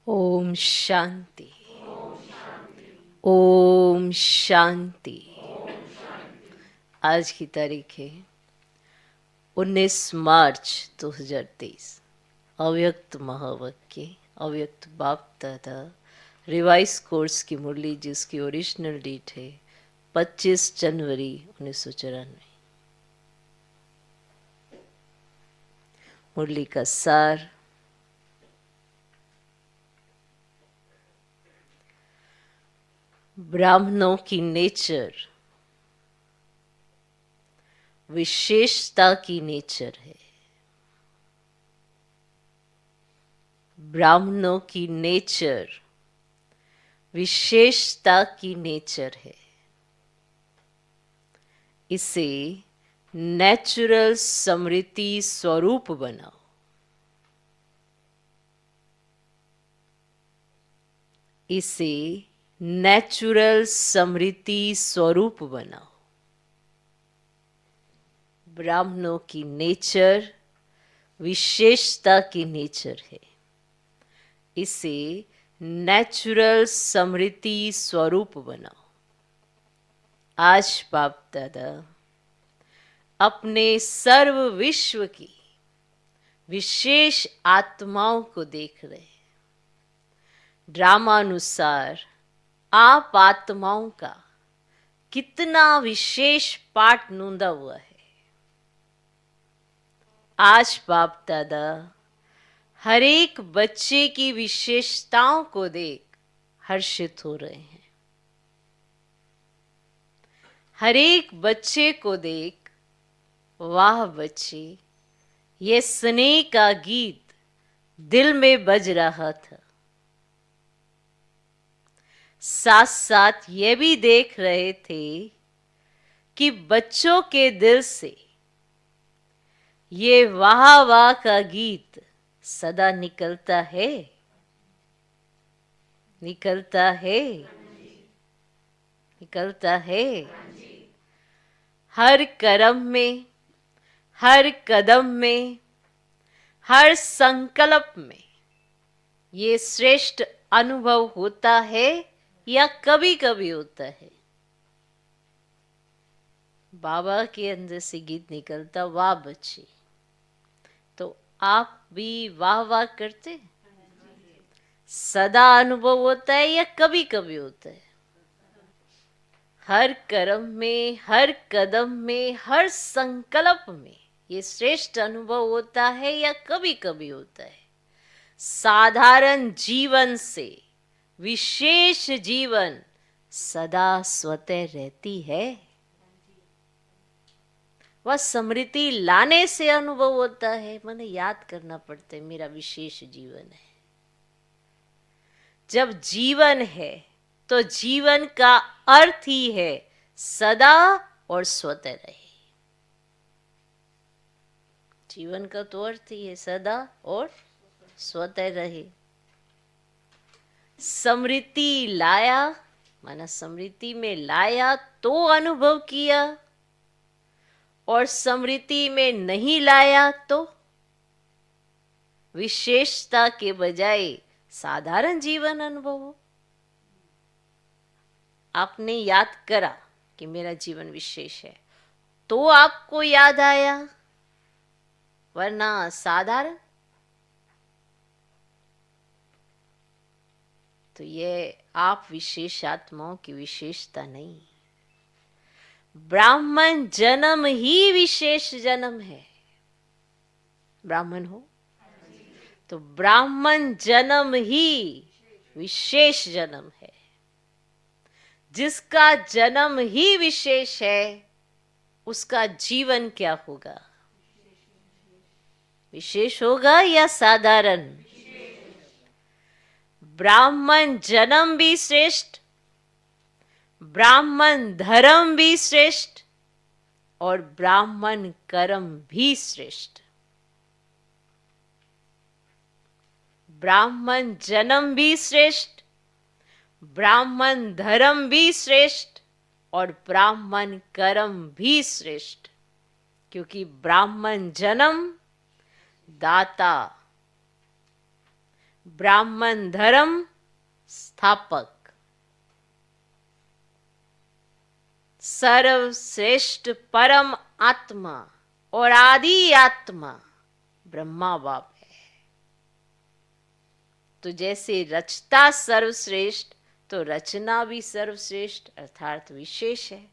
ओम शांति। ओम शांति। आज की तारीख है 19 मार्च 2023। अव्यक्त महावाक्य अव्यक्त बाप दादा रिवाइज कोर्स की मुरली, जिसकी ओरिजिनल डेट है 25 जनवरी 1994। मुरली का सार: ब्राह्मणों की नेचर विशेषता की नेचर है। ब्राह्मणों की नेचर विशेषता की नेचर है। इसे नेचुरल समृद्धि स्वरूप बनाओ। इसे नेचुरल समृद्धि स्वरूप बनाओ। ब्राह्मणों की नेचर विशेषता की नेचर है। इसे नेचुरल समृद्धि स्वरूप बनाओ। आज बाप दादा अपने सर्व विश्व की विशेष आत्माओं को देख रहे हैं। ड्रामानुसार आप आत्माओं का कितना विशेष पाठ नोंदा हुआ है। आज बाप दादा हर एक बच्चे की विशेषताओं को देख हर्षित हो रहे हैं। हर एक बच्चे को देख, वाह बच्चे, ये स्नेह का गीत दिल में बज रहा था। साथ साथ ये भी देख रहे थे कि बच्चों के दिल से ये वाह वाह का गीत सदा निकलता है, निकलता है, निकलता है। हर कर्म में, हर कदम में, हर संकल्प में ये श्रेष्ठ अनुभव होता है या कभी कभी होता है। बाबा के अंदर से गीत निकलता, वाह बच्चे। तो आप भी वाह वाह करते? सदा अनुभव होता है या कभी कभी होता है? हर कर्म में, हर कदम में, हर संकल्प में ये श्रेष्ठ अनुभव होता है या कभी कभी होता है? साधारण जीवन से विशेष जीवन सदा स्वतः रहती है। वह समृद्धि लाने से अनुभव होता है। मैंने याद करना पड़ता है, मेरा विशेष जीवन है। जब जीवन है तो जीवन का अर्थ ही है सदा और स्वतः रहे। जीवन का तो अर्थ ही है सदा और स्वतः रहे। समृद्धि लाया, माना समृद्धि में लाया तो अनुभव किया, और समृद्धि में नहीं लाया तो विशेषता के बजाय साधारण जीवन अनुभव हो। आपने याद करा कि मेरा जीवन विशेष है तो आपको याद आया, वरना साधारण। तो ये आप विशेष आत्माओं की विशेषता नहीं। ब्राह्मण जन्म ही विशेष जन्म है। ब्राह्मण हो तो ब्राह्मण जन्म ही विशेष जन्म है। जिसका जन्म ही विशेष है उसका जीवन क्या होगा? विशेष होगा या साधारण? ब्राह्मण जन्म भी श्रेष्ठ, ब्राह्मण धर्म भी श्रेष्ठ, और ब्राह्मण कर्म भी श्रेष्ठ। ब्राह्मण जन्म भी श्रेष्ठ, ब्राह्मण धर्म भी श्रेष्ठ, और ब्राह्मण कर्म भी श्रेष्ठ। क्योंकि ब्राह्मण जन्म दाता, ब्राह्मण धर्म स्थापक, सर्वश्रेष्ठ परम आत्मा और आदि आत्मा ब्रह्मा बाप है। तो जैसे रचता सर्वश्रेष्ठ, तो रचना भी सर्वश्रेष्ठ अर्थात विशेष है।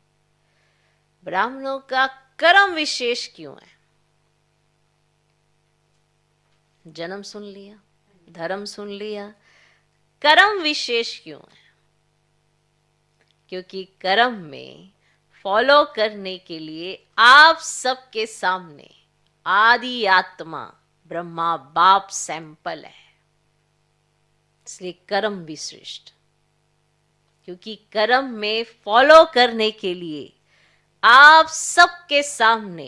ब्राह्मणों का कर्म विशेष क्यों है? जन्म सुन लिया, धर्म सुन लिया, कर्म विशेष क्यों है? क्योंकि कर्म में फॉलो करने के लिए आप सबके सामने आदि आत्मा ब्रह्मा बाप सैंपल है, इसलिए कर्म भी श्रेष्ठ। क्योंकि कर्म में फॉलो करने के लिए आप सबके सामने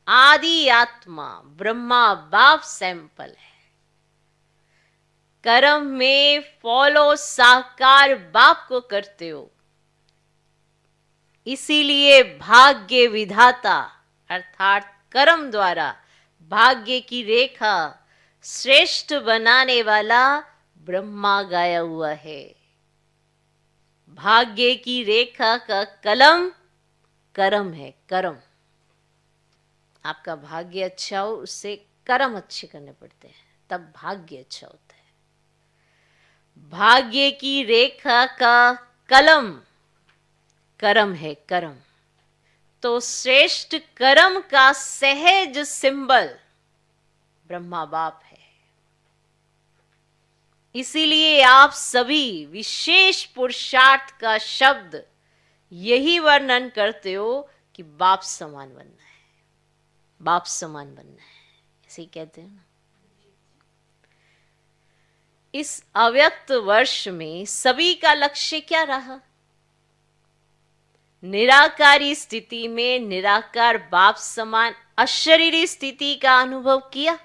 आदि आत्मा ब्रह्मा बाप सैंपल है। कर्म में फॉलो साकार बाप को करते हो, इसीलिए भाग्य विधाता अर्थात कर्म द्वारा भाग्य की रेखा श्रेष्ठ बनाने वाला ब्रह्मा गाया हुआ है। भाग्य की रेखा का कलम कर्म है, कर्म। आपका भाग्य अच्छा हो, उससे कर्म अच्छे करने पड़ते हैं, तब भाग्य अच्छा होता है। भाग्य की रेखा का कलम कर्म है, कर्म। तो श्रेष्ठ कर्म का सहज सिंबल ब्रह्मा बाप है। इसीलिए आप सभी विशेष पुरुषार्थ का शब्द यही वर्णन करते हो कि बाप समान बनना है, बाप समान बनना है, ऐसे ही कहते हैं ना। इस अव्यक्त वर्ष में सभी का लक्ष्य क्या रहा? निराकारी स्थिति में निराकार बाप समान अशरीरी स्थिति का अनुभव किया,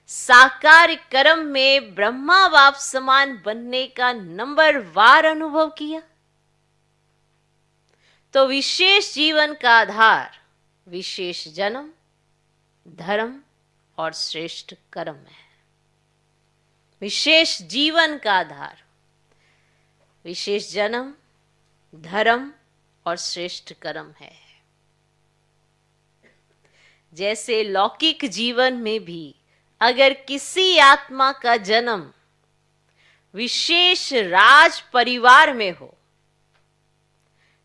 साकार कर्म में ब्रह्मा बाप समान बनने का नंबर वार अनुभव किया। तो विशेष जीवन का आधार विशेष जन्म, धर्म और श्रेष्ठ कर्म है। विशेष जीवन का आधार विशेष जन्म, धर्म और श्रेष्ठ कर्म है। जैसे लौकिक जीवन में भी अगर किसी आत्मा का जन्म विशेष राज परिवार में हो,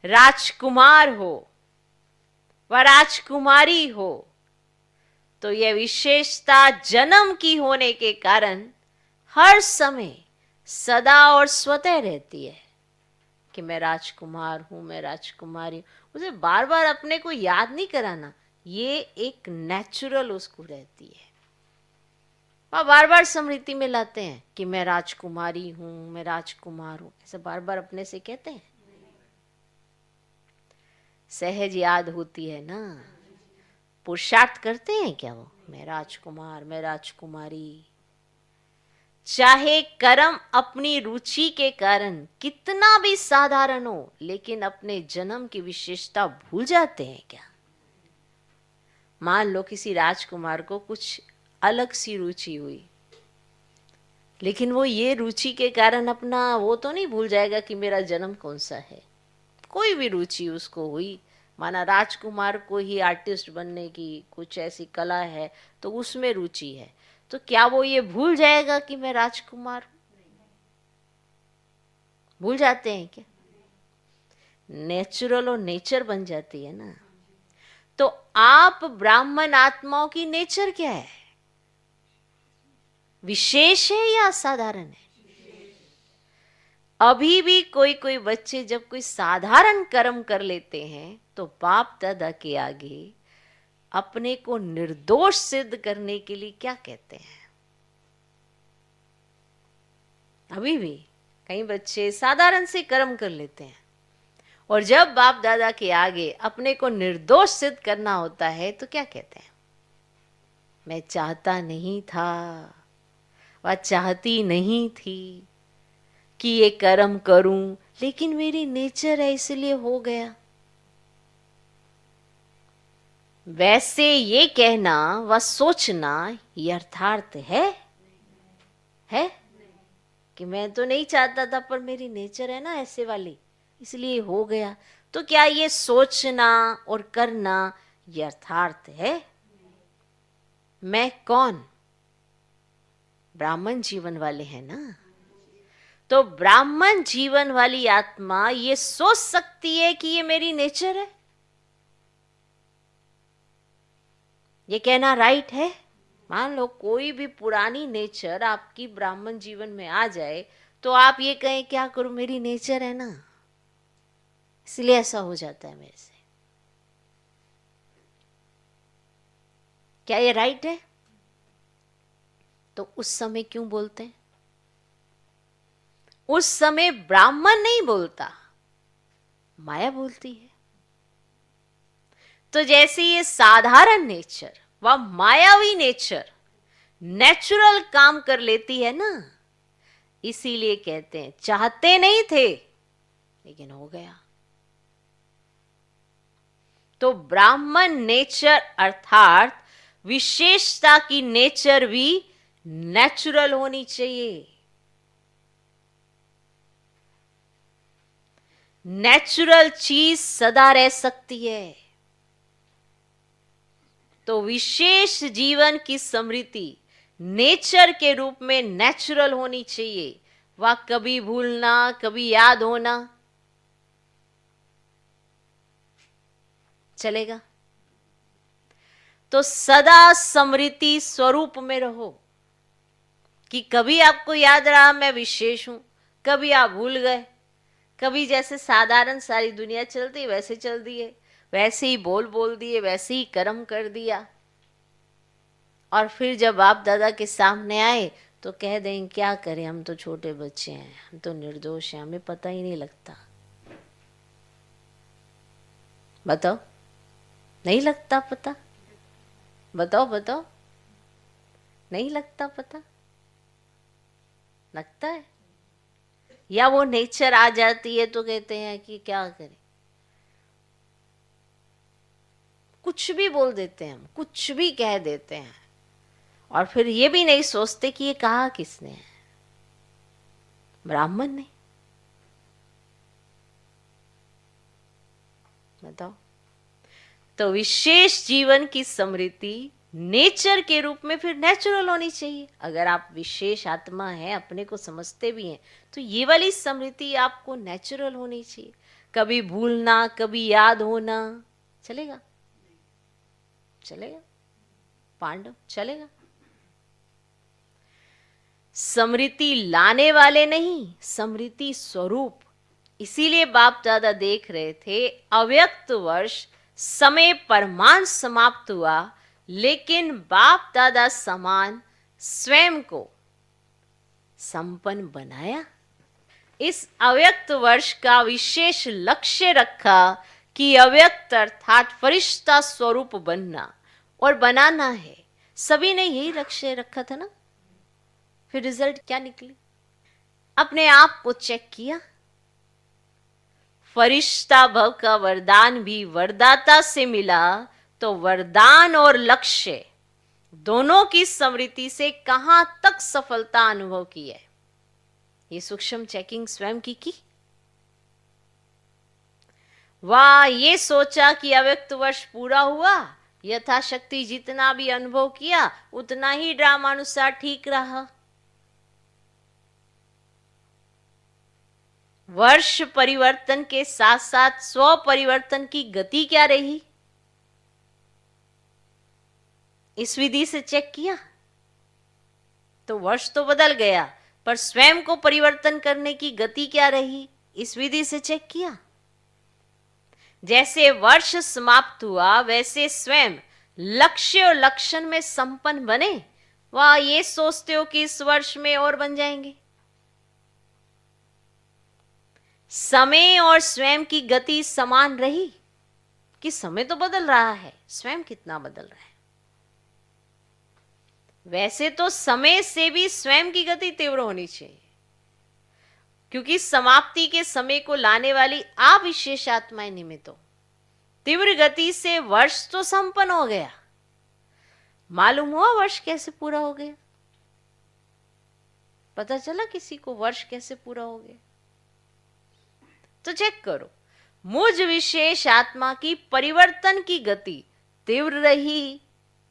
राजकुमार हो व राजकुमारी हो, तो यह विशेषता जन्म की होने के कारण हर समय सदा और स्वतः रहती है कि मैं राजकुमार हूं, मैं राजकुमारी हूं। उसे बार बार अपने को याद नहीं कराना, ये एक नेचुरल उसको रहती है। वह बार बार स्मृति में लाते हैं कि मैं राजकुमारी हूं, मैं राजकुमार हूं, ऐसे बार बार अपने से कहते हैं। सहज याद होती है ना। पुरुषार्थ करते हैं क्या वो, मैं राजकुमार, मैं राजकुमारी। चाहे कर्म अपनी रुचि के कारण कितना भी साधारण हो, लेकिन अपने जन्म की विशेषता भूल जाते हैं क्या? मान लो किसी राजकुमार को कुछ अलग सी रुचि हुई, लेकिन वो ये रुचि के कारण अपना वो तो नहीं भूल जाएगा कि मेरा जन्म कौन सा है। कोई भी रुचि उसको हुई, माना राजकुमार को ही आर्टिस्ट बनने की कुछ ऐसी कला है तो उसमें रुचि है, तो क्या वो ये भूल जाएगा कि मैं राजकुमार हूं? भूल जाते हैं क्या? नेचुरल और नेचर बन जाती है ना। तो आप ब्राह्मण आत्माओं की नेचर क्या है? विशेष है या साधारण है? अभी भी कोई कोई बच्चे जब कोई साधारण कर्म कर लेते हैं तो बाप दादा के आगे अपने को निर्दोष सिद्ध करने के लिए क्या कहते हैं? अभी भी कई बच्चे साधारण से कर्म कर लेते हैं और जब बाप दादा के आगे अपने को निर्दोष सिद्ध करना होता है तो क्या कहते हैं? मैं चाहता नहीं था, वह चाहती नहीं थी कि ये कर्म करूं, लेकिन मेरी नेचर है इसलिए हो गया। वैसे ये कहना व सोचना यथार्थ है? है कि मैं तो नहीं चाहता था पर मेरी नेचर है ना ऐसे वाली, इसलिए हो गया। तो क्या ये सोचना और करना यथार्थ है? मैं कौन? ब्राह्मण जीवन वाले हैं ना। तो ब्राह्मण जीवन वाली आत्मा ये सोच सकती है कि ये मेरी नेचर है? ये कहना राइट है? मान लो कोई भी पुरानी नेचर आपकी ब्राह्मण जीवन में आ जाए तो आप ये कहें क्या करूं, मेरी नेचर है ना, इसलिए ऐसा हो जाता है मेरे से। क्या ये राइट है? तो उस समय क्यों बोलते हैं? उस समय ब्राह्मण नहीं बोलता, माया बोलती है। तो जैसे ये साधारण नेचर व मायावी नेचर नेचुरल काम कर लेती है ना, इसीलिए कहते हैं चाहते नहीं थे लेकिन हो गया। तो ब्राह्मण नेचर अर्थात विशेषता की नेचर भी नेचुरल होनी चाहिए। नेचुरल चीज सदा रह सकती है। तो विशेष जीवन की स्मृति नेचर के रूप में नेचुरल होनी चाहिए। वह कभी भूलना, कभी याद होना चलेगा? तो सदा स्मृति स्वरूप में रहो कि कभी आपको याद रहा मैं विशेष हूं, कभी आप भूल गए, कभी जैसे साधारण सारी दुनिया चलती वैसे चल दिए, वैसे ही बोल दिए, वैसे ही कर्म कर दिया। और फिर जब आप दादा के सामने आए तो कह दें क्या करें, हम तो छोटे बच्चे हैं, हम तो निर्दोष हैं, हमें पता ही नहीं लगता। बताओ, नहीं लगता पता? बताओ बताओ, नहीं लगता पता? लगता है? या वो नेचर आ जाती है तो कहते हैं कि क्या करें, कुछ भी बोल देते हैं, हम कुछ भी कह देते हैं और फिर ये भी नहीं सोचते कि ये कहा किसने है, ब्राह्मण ने। बताओ। तो विशेष जीवन की स्मृति नेचर के रूप में फिर नेचुरल होनी चाहिए। अगर आप विशेष आत्मा हैं, अपने को समझते भी हैं, तो ये वाली स्मृति आपको नेचुरल होनी चाहिए। कभी भूलना, कभी याद होना चलेगा? चलेगा? पांडव चलेगा? स्मृति लाने वाले नहीं, स्मृति स्वरूप। इसीलिए बाप दादा देख रहे थे अव्यक्त वर्ष समय परमान समाप्त हुआ, लेकिन बाप दादा समान स्वयं को संपन्न बनाया। इस अव्यक्त वर्ष का विशेष लक्ष्य रखा कि अव्यक्त अर्थात फरिश्ता स्वरूप बनना और बनाना है। सभी ने यही लक्ष्य रखा था ना। फिर रिजल्ट क्या निकली? अपने आप को चेक किया। फरिश्ता भव का वरदान भी वरदाता से मिला, तो वरदान और लक्ष्य दोनों की स्मृति से कहां तक सफलता अनुभव की है, ये सूक्ष्म चेकिंग स्वयं की। वाह, ये सोचा कि अव्यक्त वर्ष पूरा हुआ, यथाशक्ति जितना भी अनुभव किया उतना ही ड्रामानुसार ठीक रहा। वर्ष परिवर्तन के साथ साथ स्व परिवर्तन की गति क्या रही, इस विधि से चेक किया तो वर्ष तो बदल गया, पर स्वयं को परिवर्तन करने की गति क्या रही, इस विधि से चेक किया। जैसे वर्ष समाप्त हुआ वैसे स्वयं लक्ष्य और लक्षण में संपन्न बने। वह ये सोचते हो कि इस वर्ष में और बन जाएंगे। समय और स्वयं की गति समान रही कि समय तो बदल रहा है, स्वयं कितना बदल रहा है। वैसे तो समय से भी स्वयं की गति तीव्र होनी चाहिए, क्योंकि समाप्ति के समय को लाने वाली आप विशेष आत्माएं निमित्त हो। तीव्र गति से वर्ष तो संपन्न हो गया, मालूम हुआ वर्ष कैसे पूरा हो गया? पता चला किसी को वर्ष कैसे पूरा हो गया? तो चेक करो, मुझ विशेष आत्मा की परिवर्तन की गति तीव्र रही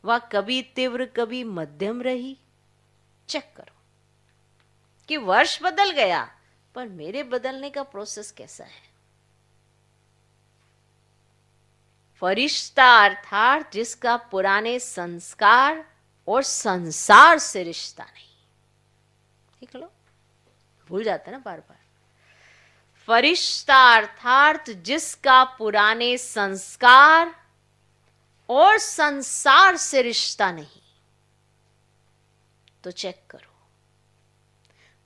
व कभी तीव्र कभी मध्यम रही। चेक करो कि वर्ष बदल गया, पर मेरे बदलने का प्रोसेस कैसा है? फरिश्ता अर्थात जिसका पुराने संस्कार और संसार से रिश्ता नहीं। ठीक लो, भूल जाते ना बार बार। फरिश्ता अर्थात जिसका पुराने संस्कार और संसार से रिश्ता नहीं। तो चेक करो,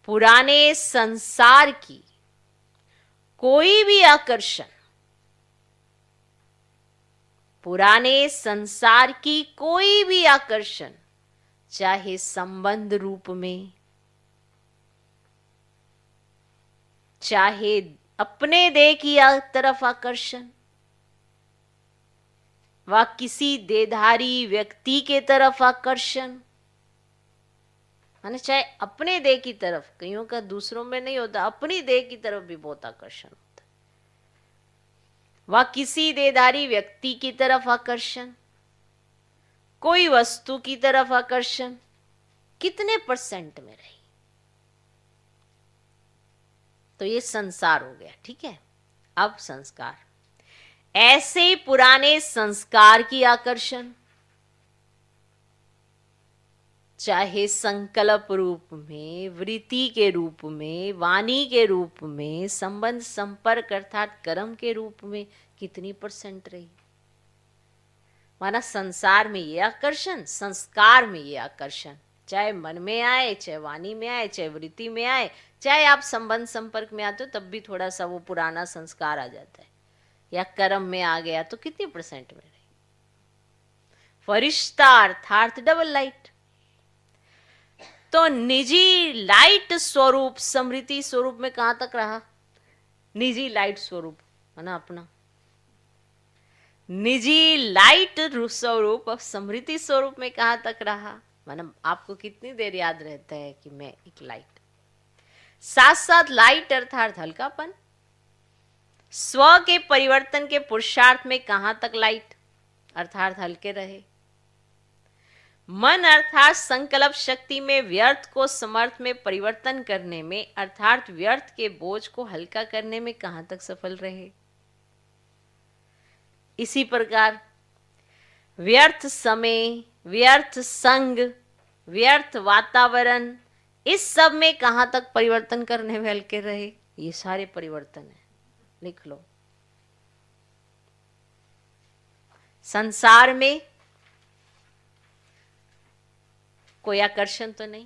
पुराने संसार की कोई भी आकर्षण, पुराने संसार की कोई भी आकर्षण, चाहे संबंध रूप में, चाहे अपने देह की तरफ आकर्षण व किसी देहधारी व्यक्ति के तरफ आकर्षण, माने चाहे अपने देह की तरफ, कईयों का दूसरों में नहीं होता, अपनी देह की तरफ भी बहुत आकर्षण होता है, व किसी देहधारी व्यक्ति की तरफ आकर्षण, कोई वस्तु की तरफ आकर्षण, कितने परसेंट में रही? तो ये संसार हो गया। ठीक है, अब संस्कार, ऐसे ही पुराने संस्कार की आकर्षण, चाहे संकल्प रूप में, वृत्ति के रूप में, वाणी के रूप में, संबंध संपर्क अर्थात कर्म के रूप में, कितनी परसेंट रही? माना संसार में ये आकर्षण, संस्कार में ये आकर्षण, चाहे मन में आए, चाहे वाणी में आए, चाहे वृत्ति में आए, चाहे आप संबंध संपर्क में आते हो तब भी थोड़ा सा वो पुराना संस्कार आ जाता है, या कर्म में आ गया तो कितनी परसेंट में रही? फरिश्ता अर्थात डबल लाइट। तो निजी लाइट स्वरूप, स्मृति स्वरूप में कहां तक रहा? निजी लाइट स्वरूप है ना अपना, निजी लाइट स्वरूप और स्मृति स्वरूप में कहां तक रहा? मतलब आपको कितनी देर याद रहता है कि मैं एक लाइट, साथ साथ लाइट अर्थात हल्कापन, स्व के परिवर्तन के पुरुषार्थ में कहां तक लाइट अर्थात हल्के रहे? मन अर्थात संकल्प शक्ति में व्यर्थ को समर्थ में परिवर्तन करने में अर्थात व्यर्थ के बोझ को हल्का करने में कहां तक सफल रहे? इसी प्रकार व्यर्थ समय, व्यर्थ संग, व्यर्थ वातावरण, इस सब में कहां तक परिवर्तन करने में हल्के रहे? ये सारे परिवर्तन है, लिख लो। संसार में कोई आकर्षण तो नहीं,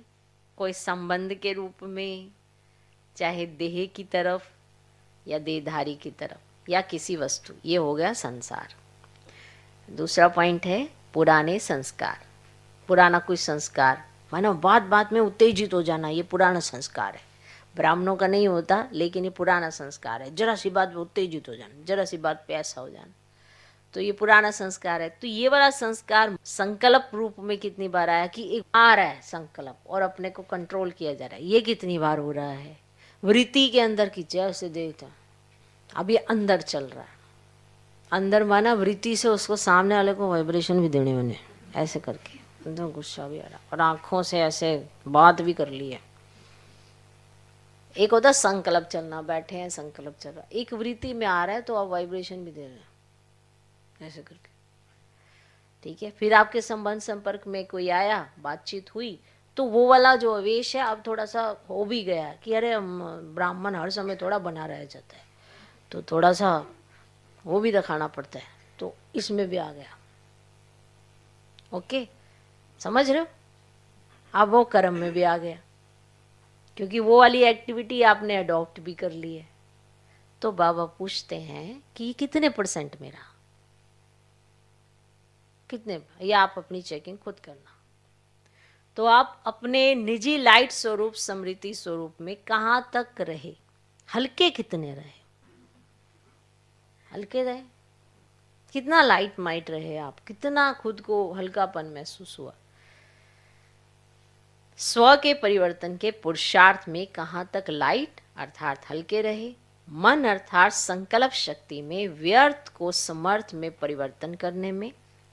कोई संबंध के रूप में, चाहे देह की तरफ या देहधारी की तरफ या किसी वस्तु, ये हो गया संसार। दूसरा पॉइंट है पुराने संस्कार। पुराना कोई संस्कार, मानो बात बात में उत्तेजित हो जाना, ये पुराना संस्कार है। ब्राह्मणों का नहीं होता, लेकिन ये पुराना संस्कार है। जरा सी बात पे उत्तेजित हो जाना, जरा सी बात पे ऐसा हो जाना, तो ये पुराना संस्कार है। तो ये वाला संस्कार संकल्प रूप में कितनी बार आया कि एक आ रहा है संकल्प और अपने को कंट्रोल किया जा रहा है, ये कितनी बार हो रहा है? वृत्ति के अंदर की जैसे देखता, अब ये अंदर चल रहा है, अंदर माना वृत्ति से उसको सामने वाले को वाइब्रेशन भी देने मैंने ऐसे करके, तो गुस्सा भी आ रहा और आंखों से ऐसे बात भी कर ली है। एक होता संकल्प चलना, बैठे हैं संकल्प चल रहा, एक वृत्ति में आ रहा है तो आप वाइब्रेशन भी दे रहे हैं ऐसे करके। ठीक है, फिर आपके संबंध संपर्क में कोई आया, बातचीत हुई, तो वो वाला जो आवेश है अब थोड़ा सा हो भी गया कि अरे ब्राह्मण हर समय थोड़ा बना रह जाता है, तो थोड़ा सा वो भी दिखाना पड़ता है, तो इसमें भी आ गया। ओके, समझ रहे हो? अब वो कर्म में भी आ गया, क्योंकि वो वाली एक्टिविटी आपने अडॉप्ट भी कर ली है। तो बाबा पूछते हैं कि कितने परसेंट में रहा, कितने? या आप अपनी चेकिंग खुद करना। तो आप अपने निजी लाइट स्वरूप, स्मृति स्वरूप में कहां तक रहे? हल्के कितने रहे? हल्के रहे? कितना लाइट माइट रहे आप? कितना खुद को हल्कापन महसूस हुआ? स्व के परिवर्तन के पुरुषार्थ में कहाँ तक लाइट अर्थात हल्के रहे, मन अर्थात संकल्प शक्ति में, व्यर्थ को समर्थ में परिवर्तन करने में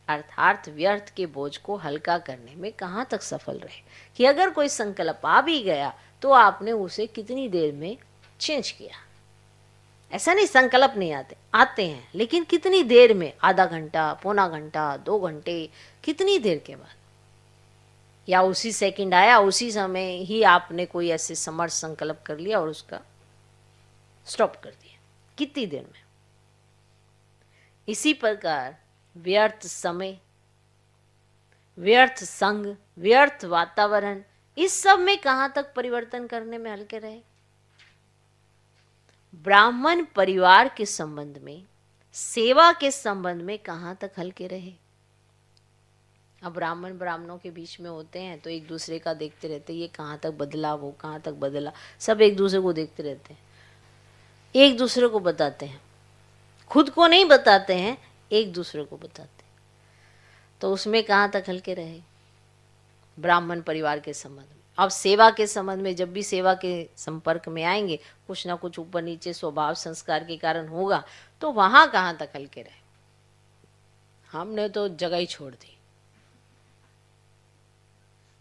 अर्थात व्यर्थ के बोझ को हल्का करने में कहाँ तक सफल रहे, कि अगर कोई संकल्प आ भी गया तो आपने उसे कितनी देर में चेंज किया। ऐसा नहीं संकल्प नहीं आते हैं, लेकिन कितनी देर में, आधा घंटा, पौना घंटा, 2 घंटे, कितनी देर के बाद, या उसी सेकंड आया, उसी समय ही आपने कोई ऐसे समर्थ संकल्प कर लिया और उसका स्टॉप कर दिया, कितनी देर में। इसी प्रकार व्यर्थ समय, व्यर्थ संग, व्यर्थ वातावरण, इस सब में कहां तक परिवर्तन करने में हल्के रहे। ब्राह्मण परिवार के संबंध में, सेवा के संबंध में कहां तक हल्के रहे। अब ब्राह्मण ब्राह्मणों के बीच में होते हैं तो एक दूसरे का देखते रहते हैं, ये कहाँ तक बदला, वो कहाँ तक बदला, सब एक दूसरे को देखते रहते हैं, एक दूसरे को बताते हैं, खुद को नहीं बताते हैं, एक दूसरे को बताते हैं। तो उसमें कहाँ तक हल्के रहे ब्राह्मण परिवार के संबंध में। अब सेवा के संबंध में जब भी सेवा के संपर्क में आएंगे, कुछ ना कुछ ऊपर नीचे स्वभाव संस्कार के कारण होगा, तो वहां कहाँ तक हल्के रहे। हमने तो जगह ही छोड़ दी,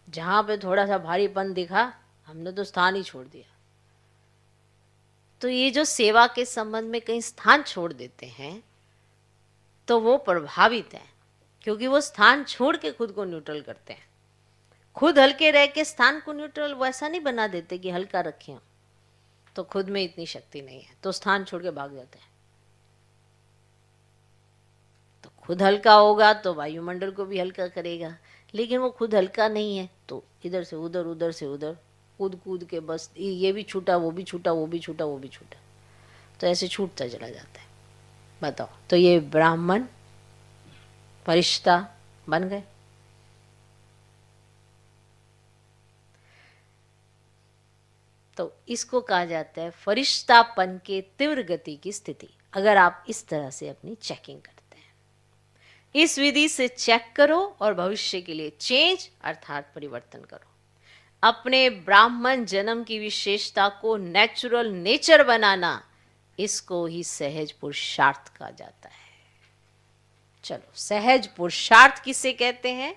जहां पे थोड़ा सा भारीपन दिखा हमने तो स्थान ही छोड़ दिया। तो ये जो सेवा के संबंध में कहीं स्थान छोड़ देते हैं तो वो प्रभावित है, क्योंकि वो स्थान छोड़ के खुद को न्यूट्रल करते हैं। खुद हल्के रह के स्थान को न्यूट्रल वैसा नहीं बना देते कि हल्का रखें, तो खुद में इतनी शक्ति नहीं है तो स्थान छोड़ के भाग जाते हैं। तो खुद हल्का होगा तो वायुमंडल को भी हल्का करेगा, लेकिन वो खुद हल्का नहीं है तो इधर से उधर, उधर से उधर कूद कूद के बस ये भी छूटा, वो भी छूटा, वो भी छूटा, वो भी छूटा, तो ऐसे छूटता चला जाता है। बताओ, तो ये ब्राह्मण फरिश्ता बन गए। तो इसको कहा जाता है फरिश्तापन के तीव्र गति की स्थिति। अगर आप इस तरह से अपनी चेकिंग करते हैं, इस विधि से चेक करो और भविष्य के लिए चेंज अर्थात परिवर्तन करो। अपने ब्राह्मण जन्म की विशेषता को नेचुरल नेचर बनाना, इसको ही सहज पुरुषार्थ कहा जाता है। चलो, सहज पुरुषार्थ किसे कहते हैं?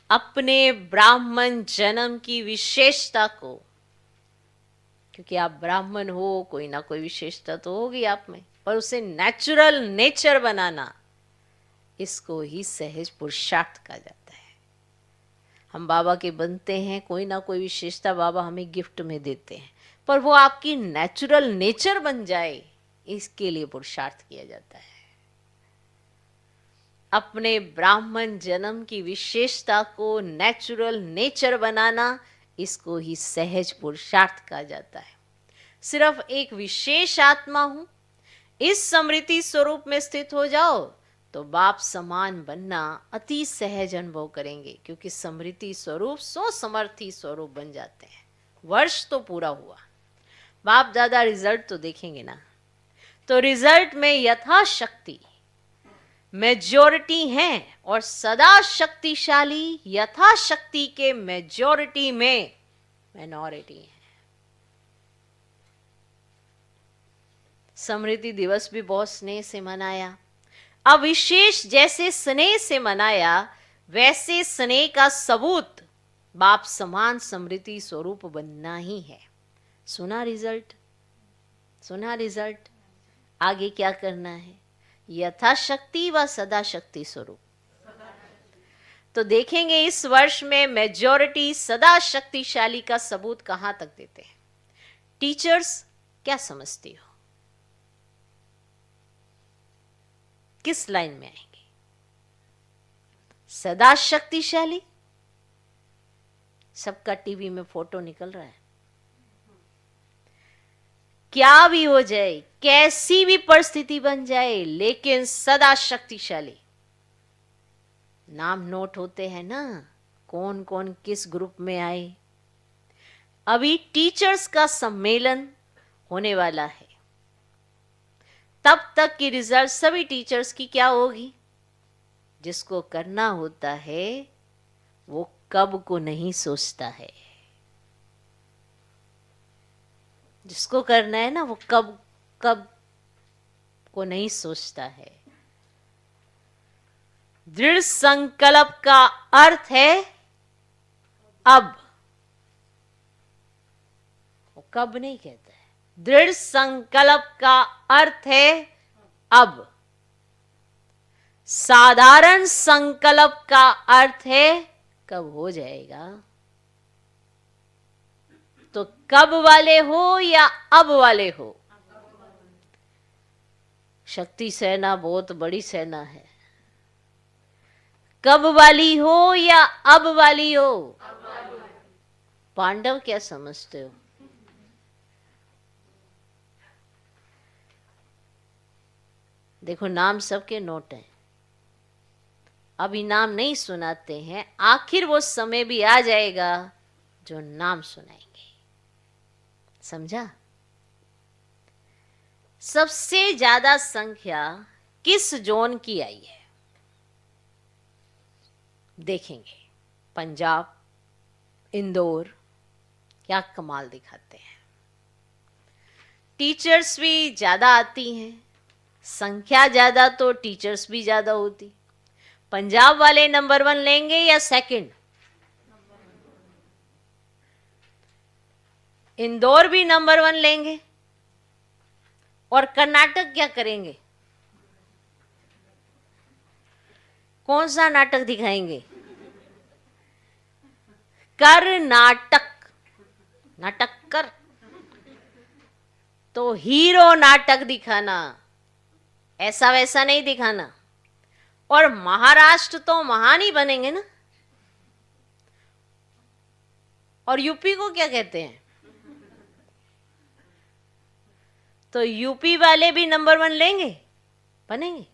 अपने ब्राह्मण जन्म की विशेषता को, क्योंकि आप ब्राह्मण हो, कोई ना कोई विशेषता तो होगी आप में, पर उसे नेचुरल नेचर बनाना, इसको ही सहज पुरुषार्थ कहा जाता है। हम बाबा के बनते हैं, कोई ना कोई विशेषता बाबा हमें गिफ्ट में देते हैं, पर वो आपकी नेचुरल नेचर बन जाए, इसके लिए पुरुषार्थ किया जाता है। अपने ब्राह्मण जन्म की विशेषता को नेचुरल नेचर बनाना, इसको ही सहज पुरुषार्थ कहा जाता है। सिर्फ एक विशेष आत्मा हूं, इस समृद्धि स्वरूप में स्थित हो जाओ तो बाप समान बनना अति सहज अनुभव करेंगे, क्योंकि समृद्धि स्वरूप सो समर्थी स्वरूप बन जाते हैं। वर्ष तो पूरा हुआ, बाप दादा रिजल्ट तो देखेंगे ना, तो रिजल्ट में यथाशक्ति मेजॉरिटी हैं और सदा शक्तिशाली यथाशक्ति के मेजॉरिटी में माइनॉरिटी है। समृद्धि दिवस भी बहुत स्नेह से मनाया। अब विशेष जैसे स्नेह से मनाया, वैसे स्नेह का सबूत बाप समान समृद्धि स्वरूप बनना ही है। सुना रिजल्ट, सुना रिजल्ट। आगे क्या करना है? यथाशक्ति व सदा शक्ति स्वरूप। तो देखेंगे इस वर्ष में मेजॉरिटी सदा शक्तिशाली का सबूत कहां तक देते हैं। टीचर्स क्या समझती हो, किस लाइन में आएंगे? सदा शक्तिशाली, सबका टीवी में फोटो निकल रहा है, क्या भी हो जाए, कैसी भी परिस्थिति बन जाए, लेकिन सदा शक्तिशाली। नाम नोट होते हैं ना, कौन कौन किस ग्रुप में आए। अभी टीचर्स का सम्मेलन होने वाला है, तब तक की रिजल्ट सभी टीचर्स की क्या होगी? जिसको करना होता है वो कब को नहीं सोचता है, जिसको करना है ना वो कब कब को नहीं सोचता है। दृढ़ संकल्प का अर्थ है अब, वो कब नहीं कहता है। दृढ़ संकल्प का अर्थ है अब। साधारण संकल्प का अर्थ है कब हो जाएगा। तो कब वाले हो या अब वाले हो। शक्ति सेना बहुत बड़ी सेना है। कब वाली हो या अब वाली हो। पांडव क्या समझते हो। देखो नाम सबके नोट हैं, अब इनाम नहीं सुनाते हैं, आखिर वो समय भी आ जाएगा जो नाम सुनाएंगे। समझा। सबसे ज्यादा संख्या किस जोन की आई है देखेंगे। पंजाब, इंदौर, क्या कमाल दिखाते हैं। टीचर्स भी ज्यादा आती हैं, संख्या ज्यादा तो टीचर्स भी ज्यादा होती। पंजाब वाले नंबर 1 लेंगे या सेकंड। इंदौर भी नंबर 1 लेंगे। और कर्नाटक क्या करेंगे। कौन सा नाटक दिखाएंगे। कर्नाटक। नाटक कर तो हीरो नाटक दिखाना, ऐसा वैसा नहीं दिखाना। और महाराष्ट्र तो महान ही बनेंगे ना। और यूपी को क्या कहते हैं। तो यूपी वाले भी नंबर 1 लेंगे, बनेंगे।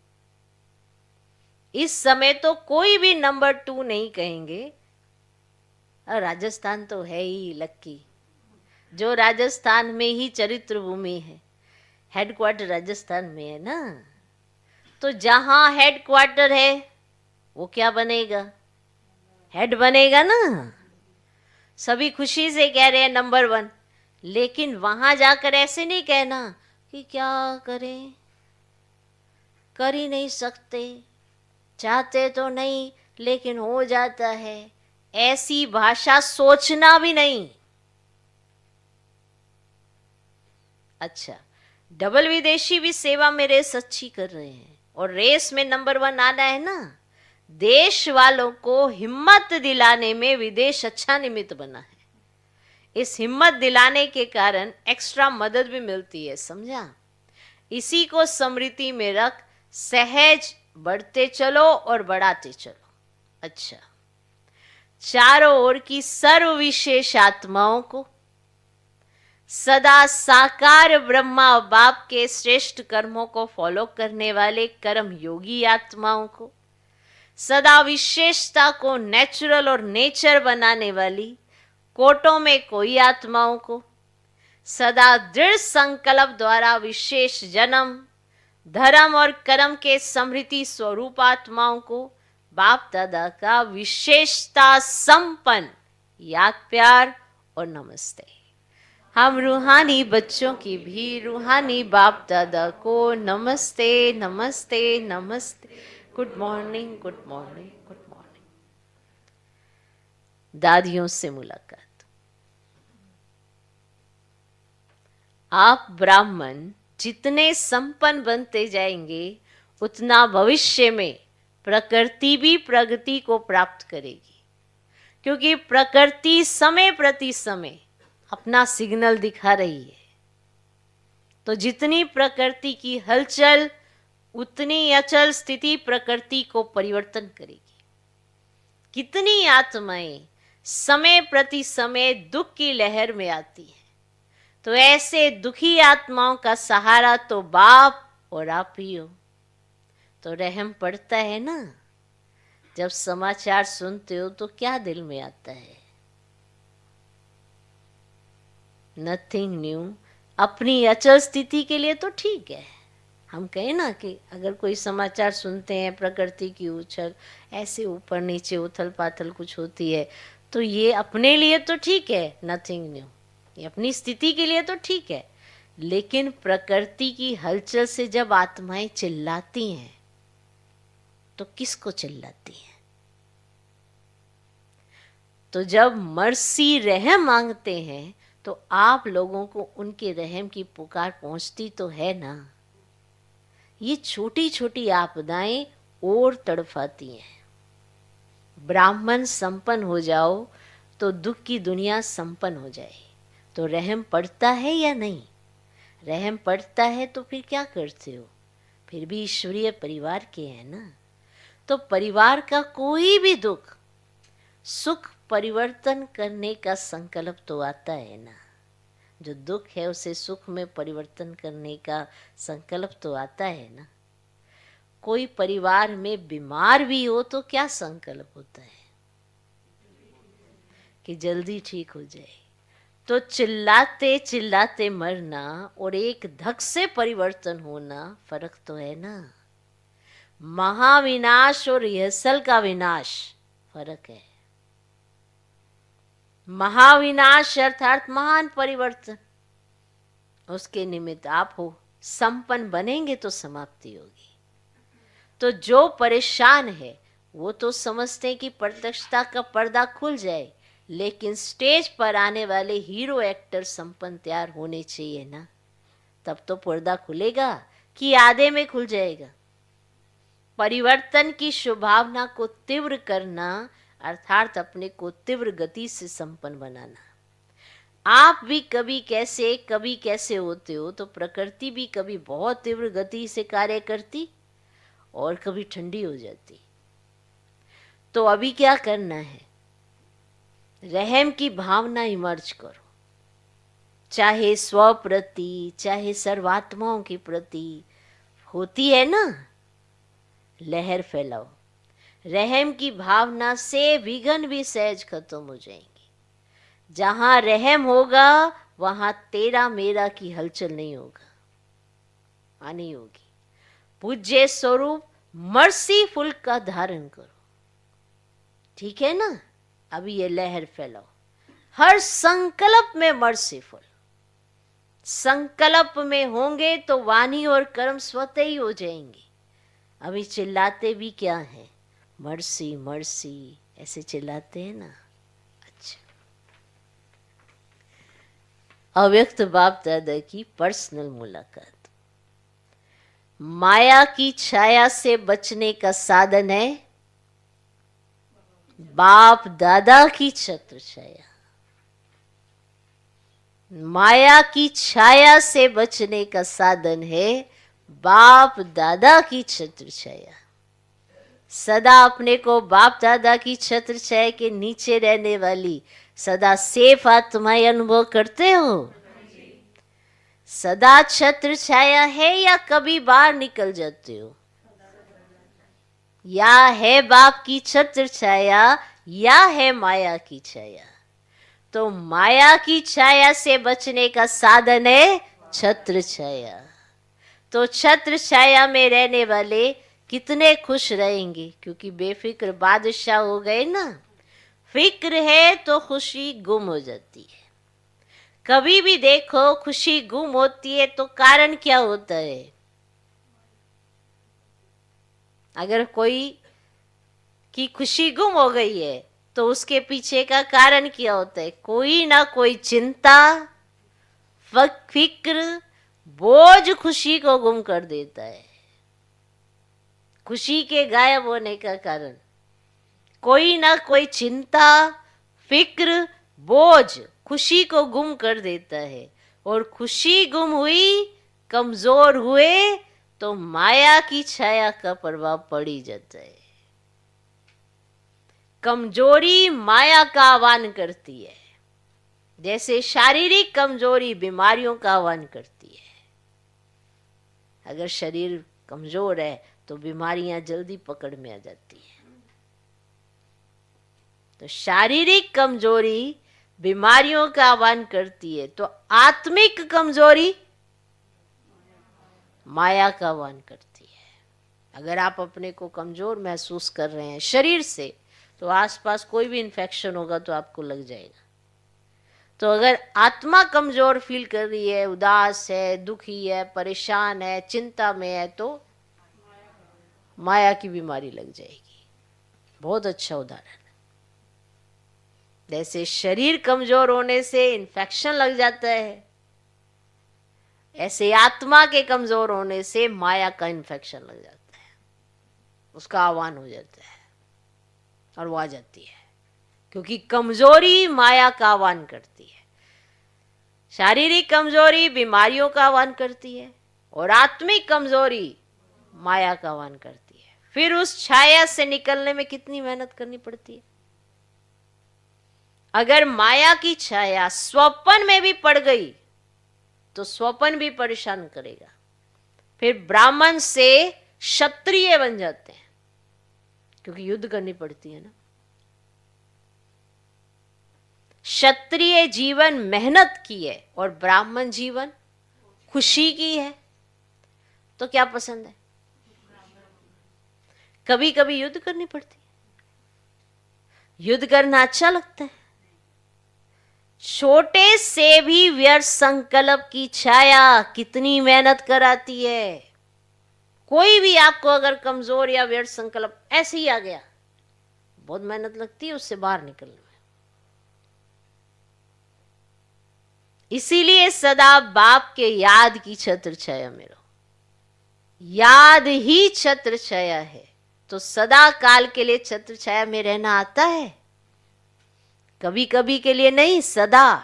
इस समय तो कोई भी नंबर 2 नहीं कहेंगे। और राजस्थान तो है ही लक्की, जो राजस्थान में ही चरित्र भूमि है। हेडक्वार्टर राजस्थान में है ना। तो जहां हेडक्वार्टर है वो क्या बनेगा, हेड बनेगा ना। सभी खुशी से कह रहे हैं नंबर 1, लेकिन वहां जाकर ऐसे नहीं कहना कि क्या करें, कर ही नहीं सकते, चाहते तो नहीं लेकिन हो जाता है। ऐसी भाषा सोचना भी नहीं। अच्छा, डबल विदेशी भी सेवा में रेस अच्छी कर रहे हैं और रेस में नंबर 1 आना है ना। देश वालों को हिम्मत दिलाने में विदेश अच्छा निमित्त बना है। इस हिम्मत दिलाने के कारण एक्स्ट्रा मदद भी मिलती है, समझा। इसी को स्मृति में रख सहज बढ़ते चलो और बढ़ाते चलो। अच्छा, चारों ओर की सर्व विशेष आत्माओं को, सदा साकार ब्रह्मा बाप के श्रेष्ठ कर्मों को फॉलो करने वाले कर्म योगी आत्माओं को, सदा विशेषता को नेचुरल और नेचर बनाने वाली कोटों में कोई आत्माओं को, सदा दृढ़ संकल्प द्वारा विशेष जन्म धर्म और कर्म के समृद्धि स्वरूप आत्माओं को बाप दादा का विशेषता संपन्न याद प्यार और नमस्ते। हम रूहानी बच्चों की भी रूहानी बाप दादा को नमस्ते नमस्ते नमस्ते। Good morning good morning good morning. दादियों से मुलाकात। आप ब्राह्मण जितने संपन्न बनते जाएंगे उतना भविष्य में प्रकृति भी प्रगति को प्राप्त करेगी, क्योंकि प्रकृति समय प्रति समय अपना सिग्नल दिखा रही है। तो जितनी प्रकृति की हलचल उतनी अचल स्थिति प्रकृति को परिवर्तन करेगी। कितनी आत्माएं समय प्रति समय दुख की लहर में आती हैं, तो ऐसे दुखी आत्माओं का सहारा तो बाप और आप ही हो। तो रहम पड़ता है ना। जब समाचार सुनते हो तो क्या दिल में आता है। Nothing new. अपनी अचल स्थिति के लिए तो ठीक है। हम कहें ना कि अगर कोई समाचार सुनते हैं प्रकृति की उछल, ऐसे ऊपर नीचे उथल पाथल कुछ होती है, तो ये अपने लिए तो ठीक है, नथिंग न्यू। ये अपनी स्थिति के लिए तो ठीक है, लेकिन प्रकृति की हलचल से जब आत्माएं चिल्लाती हैं तो किसको चिल्लाती हैं? तो जब मर्सी रहम मांगते हैं तो आप लोगों को उनके रहम की पुकार पहुंचती तो है ना। ये छोटी छोटी आपदाएं और तड़फाती हैं। ब्राह्मण संपन्न हो जाओ तो दुख की दुनिया संपन्न हो जाए। तो रहम पड़ता है या नहीं? रहम पड़ता है तो फिर क्या करते हो? फिर भी ईश्वरीय परिवार के हैं ना। तो परिवार का कोई भी दुख सुख परिवर्तन करने का संकल्प तो आता है ना। जो दुख है उसे सुख में परिवर्तन करने का संकल्प तो आता है ना। कोई परिवार में बीमार भी हो तो क्या संकल्प होता है? कि जल्दी ठीक हो जाए। तो चिल्लाते चिल्लाते मरना और एक धक से परिवर्तन होना फर्क तो है ना। महाविनाश और रिहर्सल का विनाश फर्क है। महाविनाश अर्थात महान परिवर्तन, उसके निमित्त आप हो संपन्न बनेंगे तो समाप्ति होगी। तो जो परेशान है वो तो समझते हैं कि प्रत्यक्षता का पर्दा खुल जाए, लेकिन स्टेज पर आने वाले हीरो एक्टर संपन्न तैयार होने चाहिए ना। तब तो पर्दा खुलेगा कि आधे में खुल जाएगा। परिवर्तन की शुभावना को तीव्र करना अर्थात अपने को तीव्र गति से संपन्न बनाना। आप भी कभी कैसे होते हो, तो प्रकृति भी कभी बहुत तीव्र गति से कार्य करती और कभी ठंडी हो जाती। तो अभी क्या करना है? रहम की भावना इमर्ज करो, चाहे स्व प्रति चाहे सर्वात्माओं के प्रति होती है ना, लहर फैलाओ। रहम की भावना से विघ्न भी सहज खत्म हो जाएंगे। जहां रहम होगा वहां तेरा मेरा की हलचल नहीं होगा, आनी होगी। पूज्य स्वरूप मर्सीफुल का धारण करो, ठीक है ना। अभी ये लहर फैलाओ, हर संकल्प में मर्सीफुल। संकल्प में होंगे तो वाणी और कर्म स्वतः ही हो जाएंगे। अभी चिल्लाते भी क्या है? मर्सी मर्सी ऐसे चिल्लाते हैं ना। अच्छा, अव्यक्त बाप दादा की पर्सनल मुलाकात। माया की छाया से बचने का साधन है बाप दादा की छत्र छाया। माया की छाया से बचने का साधन है बाप दादा की छत्र छाया। सदा अपने को बाप दादा की छत्र छाया के नीचे रहने वाली सदा सेफ आत्माएं अनुभव करते हो? सदा छत्र छाया है या कभी बाहर निकल जाते हो? या है बाप की छत्र छाया या है माया की छाया। तो माया की छाया से बचने का साधन है छत्र छाया। तो छत्र छाया में रहने वाले कितने खुश रहेंगे, क्योंकि बेफिक्र बादशाह हो गए ना। फिक्र है तो खुशी गुम हो जाती है। कभी भी देखो खुशी गुम होती है तो कारण क्या होता है? अगर कोई की खुशी गुम हो गई है तो उसके पीछे का कारण क्या होता है? कोई ना कोई चिंता फिक्र बोझ खुशी को गुम कर देता है। खुशी के गायब होने का कारण कोई ना कोई चिंता फिक्र बोझ खुशी को गुम कर देता है। और खुशी गुम हुई, कमजोर हुए तो माया की छाया का प्रभाव पड़ ही जाता है। कमजोरी माया का आह्वान करती है, जैसे शारीरिक कमजोरी बीमारियों का आह्वान करती है। अगर शरीर कमजोर है तो बीमारियां जल्दी पकड़ में आ जाती है। तो शारीरिक कमजोरी बीमारियों का आह्वान करती है, तो आत्मिक कमजोरी माया का आह्वान करती है। अगर आप अपने को कमजोर महसूस कर रहे हैं शरीर से, तो आसपास कोई भी इन्फेक्शन होगा तो आपको लग जाएगा। तो अगर आत्मा कमजोर फील कर रही है, उदास है, दुखी है, परेशान है, चिंता में है, तो माया की बीमारी लग जाएगी। बहुत अच्छा उदाहरण। जैसे शरीर कमजोर होने से इन्फेक्शन लग जाता है, ऐसे आत्मा के कमजोर होने से माया का इन्फेक्शन लग जाता है, उसका आह्वान हो जाता है और वो आ जाती है। क्योंकि कमजोरी माया का आह्वान करती है, शारीरिक कमजोरी बीमारियों का आह्वान करती है, और आत्मिक कमजोरी माया का आह्वान करती है। फिर उस छाया से निकलने में कितनी मेहनत करनी पड़ती है। अगर माया की छाया स्वप्न में भी पड़ गई तो स्वप्न भी परेशान करेगा। फिर ब्राह्मण से क्षत्रिय बन जाते हैं, क्योंकि युद्ध करनी पड़ती है ना। क्षत्रिय जीवन मेहनत की है और ब्राह्मण जीवन खुशी की है, तो क्या पसंद है? कभी कभी युद्ध करनी पड़ती है, युद्ध करना अच्छा लगता है। छोटे से भी व्यर्थ संकल्प की छाया कितनी मेहनत कराती है। कोई भी आपको अगर कमजोर या व्यर्थ संकल्प ऐसे ही आ गया, बहुत मेहनत लगती है उससे बाहर निकलने में। इसीलिए सदा बाप के याद की छत्र छाया में रहो। याद ही छत्र छाया है, तो सदा काल के लिए छत्र छाया में रहना आता है, कभी कभी के लिए नहीं, सदा।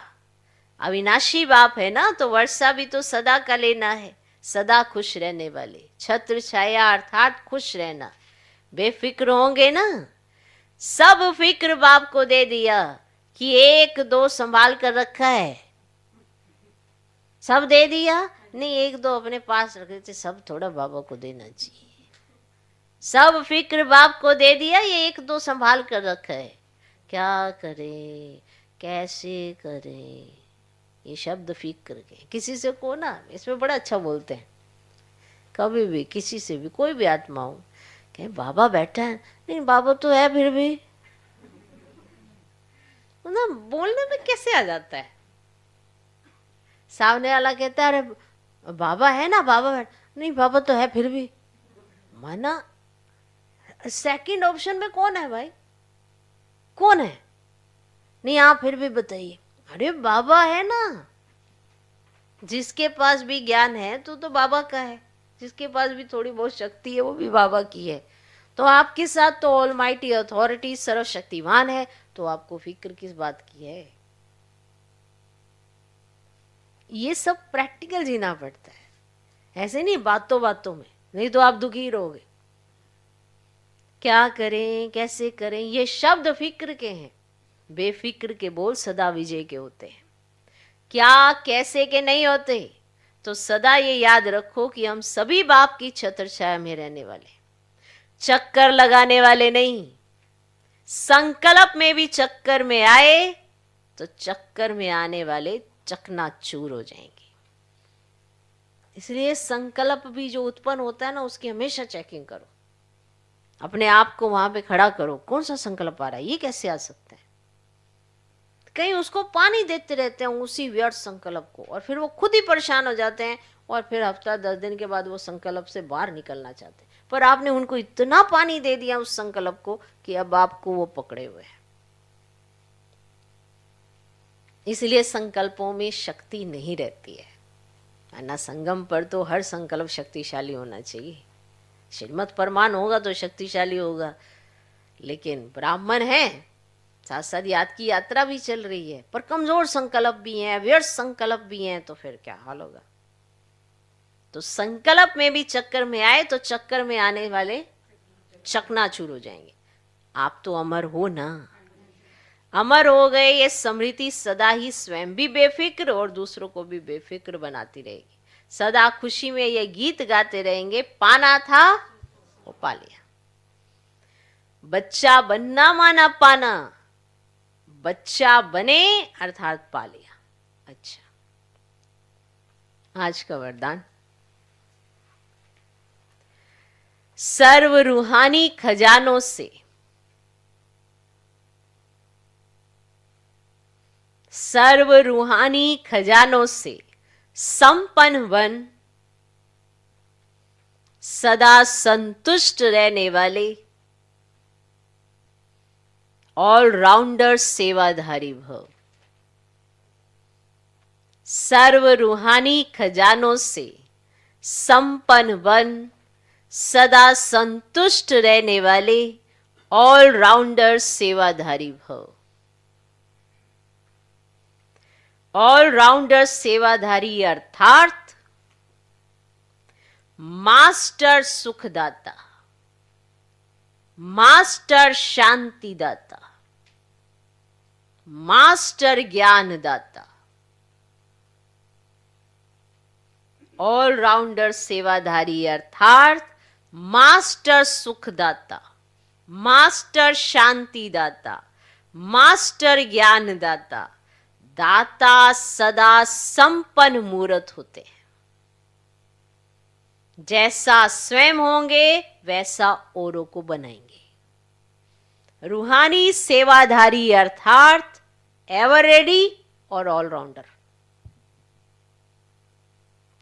अविनाशी बाप है ना, तो वर्षा भी तो सदा का लेना है, सदा खुश रहने वाले। छत्र छाया अर्थात खुश रहना, बेफिक्र होंगे ना। सब फिक्र बाप को दे दिया कि एक दो संभाल कर रखा है, सब दे दिया नहीं, एक दो अपने पास रखे थे, सब थोड़ा बाबा को देना चाहिए। सब फिक्र बाप को दे दिया, ये एक दो संभाल कर रखा है, क्या करें, कैसे करें। ये शब्द फिक्र के किसी से को ना, इसमें बड़ा अच्छा बोलते हैं। कभी भी किसी से भी, कोई भी आत्मा हो, कहे बाबा बैठा है, नहीं बाबा तो है, फिर भी ना बोलने में कैसे आ जाता है। सामने वाला कहता है अरे बाबा है ना, बाबा बैठ, नहीं बाबा तो है, फिर भी माना सेकंड ऑप्शन में कौन है भाई, कौन है? नहीं आप फिर भी बताइए। अरे बाबा है ना, जिसके पास भी ज्ञान है तो बाबा का है, जिसके पास भी थोड़ी बहुत शक्ति है वो भी बाबा की है। तो आपके साथ तो ऑलमाइटी अथॉरिटी सर्वशक्तिमान है, तो आपको फिक्र किस बात की है? ये सब प्रैक्टिकल जीना पड़ता है, ऐसे नहीं बातों बातों में, नहीं तो आप दुखी रहोगे। क्या करें कैसे करें, ये शब्द फिक्र के हैं। बेफिक्र के बोल सदा विजय के होते हैं। क्या कैसे के नहीं होते। तो सदा ये याद रखो कि हम सभी बाप की छत्र छाया में रहने वाले, चक्कर लगाने वाले नहीं। संकल्प में भी चक्कर में आए तो चक्कर में आने वाले चकनाचूर हो जाएंगे। इसलिए संकल्प भी जो उत्पन्न होता है ना, उसकी हमेशा चेकिंग करो, अपने आप को वहां पे खड़ा करो, कौन सा संकल्प आ रहा है, ये कैसे आ सकता है। कहीं उसको पानी देते रहते हैं उसी व्यर्थ संकल्प को, और फिर वो खुद ही परेशान हो जाते हैं, और फिर हफ्ता 10 दिन के बाद वो संकल्प से बाहर निकलना चाहते हैं, पर आपने उनको इतना पानी दे दिया उस संकल्प को कि अब आपको वो पकड़े हुए हैं। इसलिए संकल्पों में शक्ति नहीं रहती है ना। संगम पर तो हर संकल्प शक्तिशाली होना चाहिए। श्रीमत परमान होगा तो शक्तिशाली होगा, लेकिन ब्राह्मण है, साथ साथ याद की यात्रा भी चल रही है, पर कमजोर संकल्प भी हैं, व्यर्थ संकल्प भी हैं, तो फिर क्या हाल होगा। तो संकल्प में भी चक्कर में आए तो चक्कर में आने वाले चकनाचूर हो जाएंगे। आप तो अमर हो ना, अमर हो गए, ये स्मृति सदा ही स्वयं भी बेफिक्र और दूसरों को भी बेफिक्र बनाती रहेगी। सदा खुशी में ये गीत गाते रहेंगे, पाना था वो पा लिया। बच्चा बनना माना पाना, बच्चा बने अर्थात पा लिया। अच्छा, आज का वरदान, सर्व रूहानी खजानों से सर्व रूहानी खजानों से संपन्न वन, सदा संतुष्ट रहने वाले, ऑलराउंडर सेवाधारी भव। सर्व रूहानी खजानों से संपन्न वन, सदा संतुष्ट रहने वाले, ऑलराउंडर सेवाधारी भव। ऑलराउंडर सेवाधारी अर्थात मास्टर सुखदाता, मास्टर शांतिदाता, मास्टर ज्ञानदाता। ऑलराउंडर सेवाधारी अर्थात मास्टर सुखदाता, मास्टर शांतिदाता, मास्टर ज्ञानदाता। दाता सदा संपन्न मूर्त होते हैं। जैसा स्वयं होंगे वैसा औरों को बनाएंगे। रूहानी सेवाधारी अर्थात एवर रेडी और ऑलराउंडर।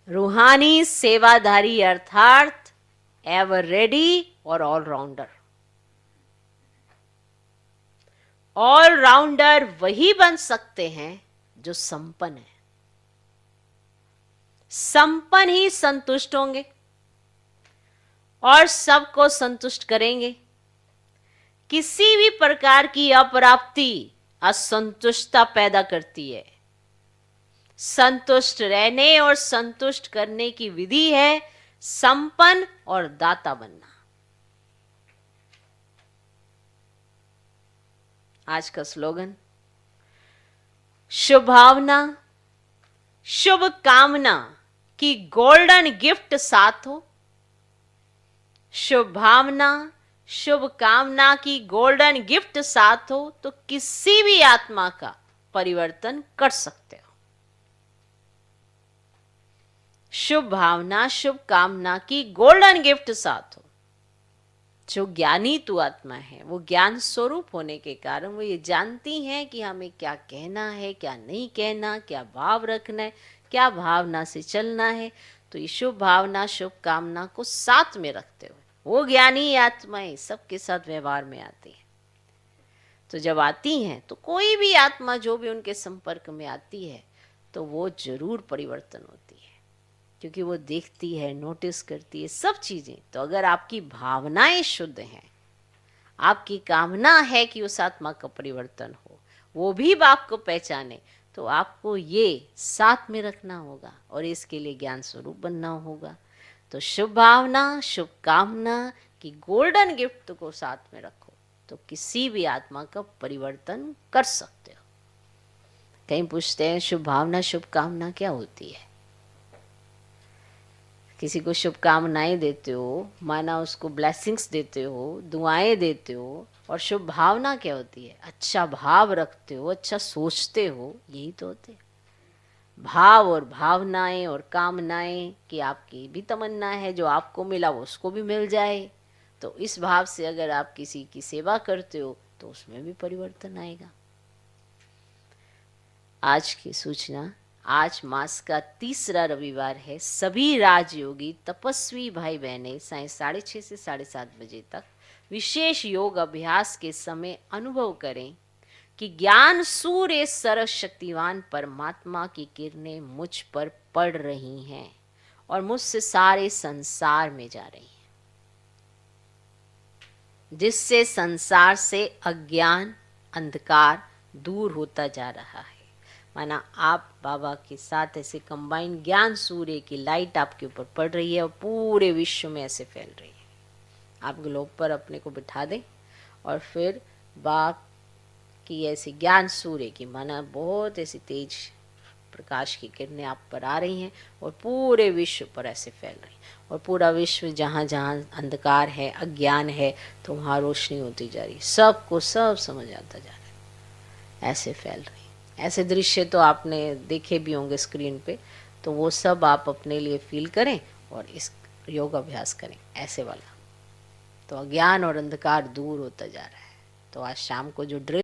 रूहानी सेवाधारी अर्थात एवर रेडी और ऑलराउंडर। ऑलराउंडर वही बन सकते हैं जो संपन्न है। संपन्न ही संतुष्ट होंगे और सबको संतुष्ट करेंगे। किसी भी प्रकार की अप्राप्ति असंतुष्टता पैदा करती है। संतुष्ट रहने और संतुष्ट करने की विधि है संपन्न और दाता बनना। आज का स्लोगन, शुभ भावना शुभ कामना की गोल्डन गिफ्ट साथ हो। शुभ भावना शुभ कामना की गोल्डन गिफ्ट साथ हो तो किसी भी आत्मा का परिवर्तन कर सकते हो। शुभ भावना शुभ कामना की गोल्डन गिफ्ट साथ हो। जो ज्ञानी तू आत्मा है वो ज्ञान स्वरूप होने के कारण वो ये जानती है कि हमें क्या कहना है, क्या नहीं कहना, क्या भाव रखना है, क्या भावना से चलना है। तो ये शुभ भावना शुभ कामना को साथ में रखते हुए वो ज्ञानी आत्माएं सबके साथ व्यवहार में आती हैं। तो जब आती हैं तो कोई भी आत्मा जो भी उनके संपर्क में आती है तो वो जरूर परिवर्तन होती है, क्योंकि वो देखती है, नोटिस करती है सब चीजें। तो अगर आपकी भावनाएं शुद्ध हैं, आपकी कामना है कि उस आत्मा का परिवर्तन हो, वो भी बाप को पहचाने, तो आपको ये साथ में रखना होगा और इसके लिए ज्ञान स्वरूप बनना होगा। तो शुभ भावना शुभ कामना की गोल्डन गिफ्ट को साथ में रखो तो किसी भी आत्मा का परिवर्तन कर सकते हो। कहीं पूछते हैं शुभ भावना शुभ कामना क्या होती है। किसी को शुभकामनाएं देते हो, माना उसको ब्लेसिंग्स देते हो, दुआएं देते हो। और शुभ भावना क्या होती है? अच्छा भाव रखते हो, अच्छा सोचते हो, यही तो होते हैं। भाव और भावनाएं और कामनाएं कि आपकी भी तमन्ना है जो आपको मिला वो उसको भी मिल जाए। तो इस भाव से अगर आप किसी की सेवा करते हो तो उसमें भी परिवर्तन आएगा। आज की सूचना, आज मास का तीसरा रविवार है। सभी राजयोगी तपस्वी भाई बहनें साय 6:30 से 7:30 बजे तक विशेष योग अभ्यास के समय अनुभव करें कि ज्ञान सूर्य सर्वशक्तिवान परमात्मा की किरणें मुझ पर पड़ रही हैं और मुझसे सारे संसार में जा रही हैं, जिससे संसार से अज्ञान अंधकार दूर होता जा रहा है। माना आप बाबा के साथ ऐसे कंबाइन ज्ञान सूर्य की लाइट आपके ऊपर पड़ रही है और पूरे विश्व में ऐसे फैल रही है। आप ग्लोब पर अपने को बिठा दें और फिर बाप की ऐसी ज्ञान सूर्य की, माना बहुत ऐसी तेज प्रकाश की किरणें आप पर आ रही हैं और पूरे विश्व पर ऐसे फैल रही हैं। और पूरा विश्व जहाँ जहाँ अंधकार है, अज्ञान है, तो वहाँ रोशनी होती जा रही है। सबको सब समझ आता जा रहा है, ऐसे फैल रही है। ऐसे दृश्य तो आपने देखे भी होंगे स्क्रीन पे। तो वो सब आप अपने लिए फील करें और इस योग अभ्यास करें ऐसे वाला। तो अज्ञान और अंधकार दूर होता जा रहा है। तो आज शाम को जो ड्रिल